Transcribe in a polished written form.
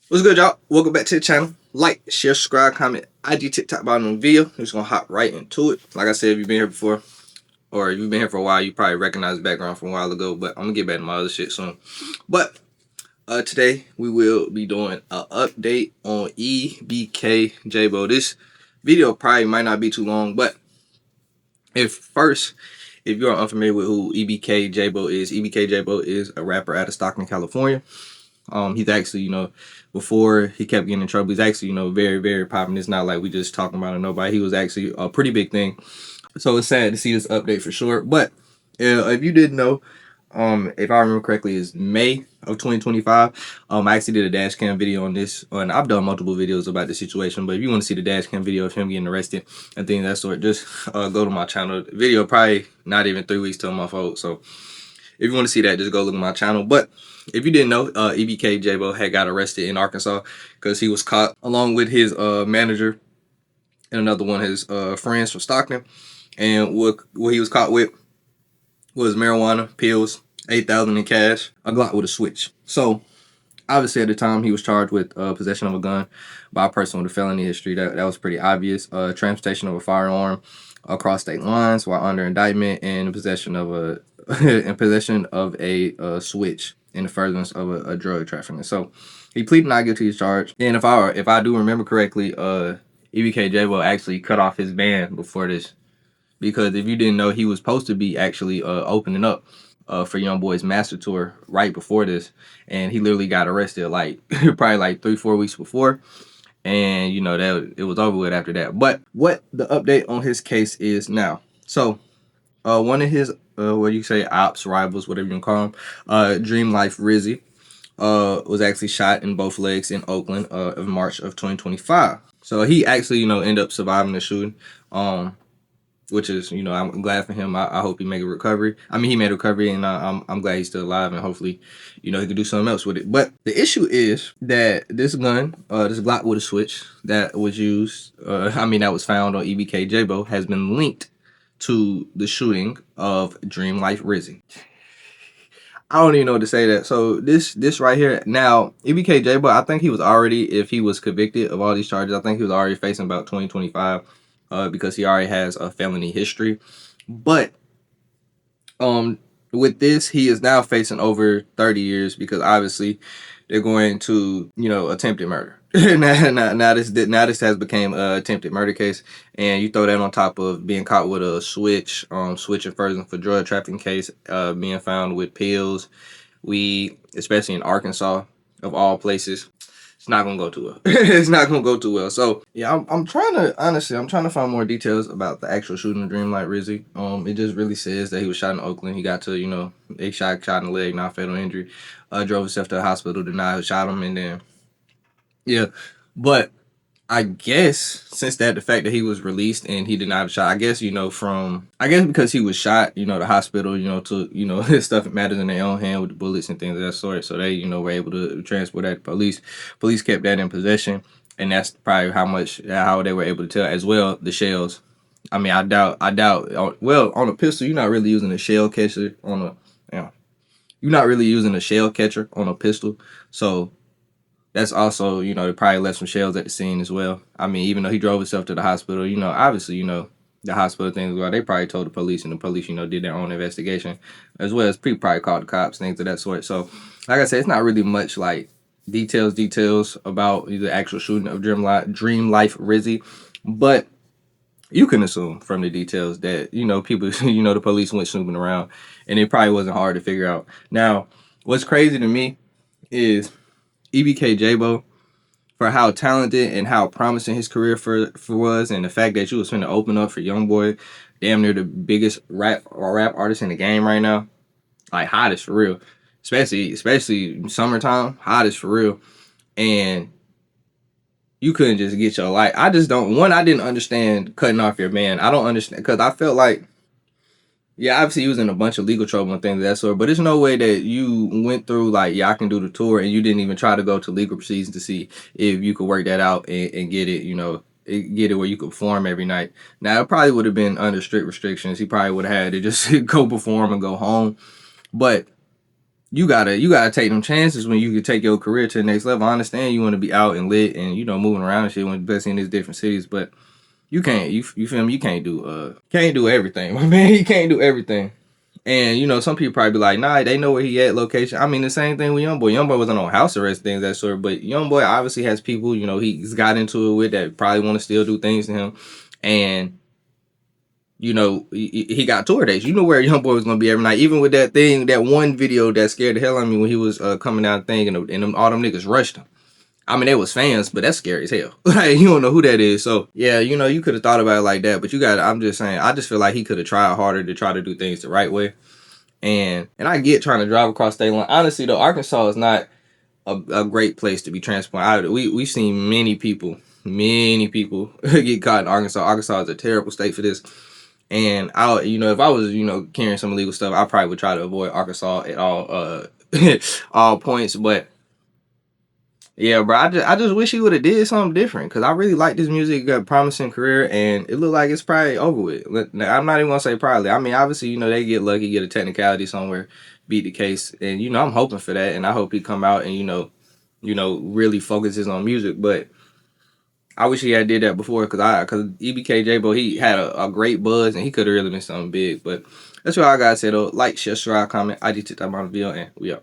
What's good, y'all? Welcome back to the channel. Like, share, subscribe, comment, IG, TikTok bottom of the video. We're just gonna hop right into it. Like I said, if you've been here before, or if you've been here for a while, you probably recognize the background from a while ago. But I'm gonna get back to my other shit soon. But today we will be doing an update on EBK Jaaybo. This video probably might not be too long, but if you're unfamiliar with who EBK Jaaybo is, EBK Jaaybo is a rapper out of Stockton, California. He's actually, before he kept getting in trouble, he's actually, very, very popular. It's not like we just talking about nobody. He was actually a pretty big thing. So it's sad to see this update for sure. But if you didn't know, if I remember correctly, is May of 2025. I actually did a dash cam video on this, and I've done multiple videos about the situation. But if you want to see the dash cam video of him getting arrested and things of that sort, just go to my channel. The video probably not even 3 weeks till my fault. So if you want to see that, just go look at my channel. But if you didn't know, EBK Jaaybo had got arrested in Arkansas because he was caught along with his manager and another one of his friends from Stockton. And what he was caught with was marijuana, pills, 8,000 in cash, a Glock with a switch. So obviously at the time he was charged with possession of a gun by a person with a felony history. That was pretty obvious. Transportation of a firearm across state lines while under indictment, and possession of a switch in the furtherance of a drug trafficking. So he pleaded not guilty to his charge. And if I do remember correctly, EBK Jaaybo actually cut off his ban before this, because if you didn't know, he was supposed to be actually opening up for Young Boy's master tour right before this, and he literally got arrested like probably like 3-4 weeks before, and that it was over with after that. But what the update on his case is now? So one of his what you say ops rivals, whatever you can call him, Dream Life Rizzy, was actually shot in both legs in Oakland of March of 2025. So he actually ended up surviving the shooting. Which is, I'm glad for him. I hope he make a recovery. I mean, he made a recovery, and I'm glad he's still alive, and hopefully, he can do something else with it. But the issue is that this gun, this Glock with a switch that was used, that was found on EBK Jaaybo, has been linked to the shooting of Dream Life Rizzy. I don't even know what to say that. So this right here, now EBK Jaaybo, I think he was already, if he was convicted of all these charges, I think he was already facing about 2025. Because he already has a felony history. But with this, he is now facing over 30 years because obviously they're going to, attempted murder. now this has become an attempted murder case, and you throw that on top of being caught with a switch and further for drug trafficking case, being found with pills, weed, especially in Arkansas of all places. It's not gonna go too well. It's not gonna go too well. So yeah, I'm trying to find more details about the actual shooting of Dreamlight Rizzy. It just really says that he was shot in Oakland. He got to, they shot in the leg, non-fatal injury. Drove himself to the hospital, denied who shot him, and then yeah. But I guess since the fact that he was released and he did not have a shot, I guess, because he was shot, the hospital, took, his stuff matters in their own hand with the bullets and things of that sort. So they, were able to transport that to police. Police kept that in possession. And that's probably how they were able to tell as well, the shells. I mean, I doubt, well, on a pistol, you're not really using a shell catcher you're not really using a shell catcher on a pistol. So that's also, they probably left some shells at the scene as well. I mean, even though he drove himself to the hospital, obviously, the hospital things as well, they probably told the police, and the police, did their own investigation, as well as people probably called the cops, things of that sort. So, like I said, it's not really much like details about the actual shooting of Dream Life Rizzy, but you can assume from the details that, people, the police went snooping around, and it probably wasn't hard to figure out. Now, what's crazy to me is EBK Jaaybo, for how talented and how promising his career for was, and the fact that you was finna open up for Young Boy, damn near the biggest rap artist in the game right now, like hottest for real, especially summertime, hottest for real, and you couldn't just get your life. I didn't understand cutting off your man. I don't understand, because I felt like, yeah, obviously he was in a bunch of legal trouble and things of that sort, but there's no way that you went through like, yeah, I can do the tour, and you didn't even try to go to legal proceedings to see if you could work that out and get it, get it where you could perform every night. Now, it probably would have been under strict restrictions. He probably would have had to just go perform and go home. But you gotta take them chances when you can take your career to the next level. I understand you want to be out and lit and moving around and shit when especially in these different cities, but you can't you feel me? You can't do everything, my man. You can't do everything. And some people probably be like, nah, they know where he at, location. I mean, the same thing with YoungBoy. YoungBoy wasn't on house arrest, things that sort. But YoungBoy obviously has people, he's got into it with that probably want to still do things to him, and he got tour dates. You know where YoungBoy was gonna be every night, even with that thing, that one video that scared the hell out of me when he was coming down the thing, and all them niggas rushed him. I mean, they was fans, but that's scary as hell. Like, you don't know who that is. So, yeah, you could have thought about it like that. But I'm just saying, I just feel like he could have tried harder to try to do things the right way. And I get trying to drive across state line. Honestly, though, Arkansas is not a great place to be transplanted. We've seen many people get caught in Arkansas. Arkansas is a terrible state for this. And if I was, carrying some illegal stuff, I probably would try to avoid Arkansas at all, all points. But yeah, bro, I just wish he would have did something different because I really like this music, got a promising career, and it looked like it's probably over with. I'm not even gonna say probably. I mean, obviously, they get lucky, get a technicality somewhere, beat the case, and I'm hoping for that, and I hope he come out and really focuses on music. But I wish he had did that before because EBK Jaaybo, he had a great buzz and he could have really been something big. But that's what I gotta say though. Like, share, subscribe, comment. I just took that on the video and we up.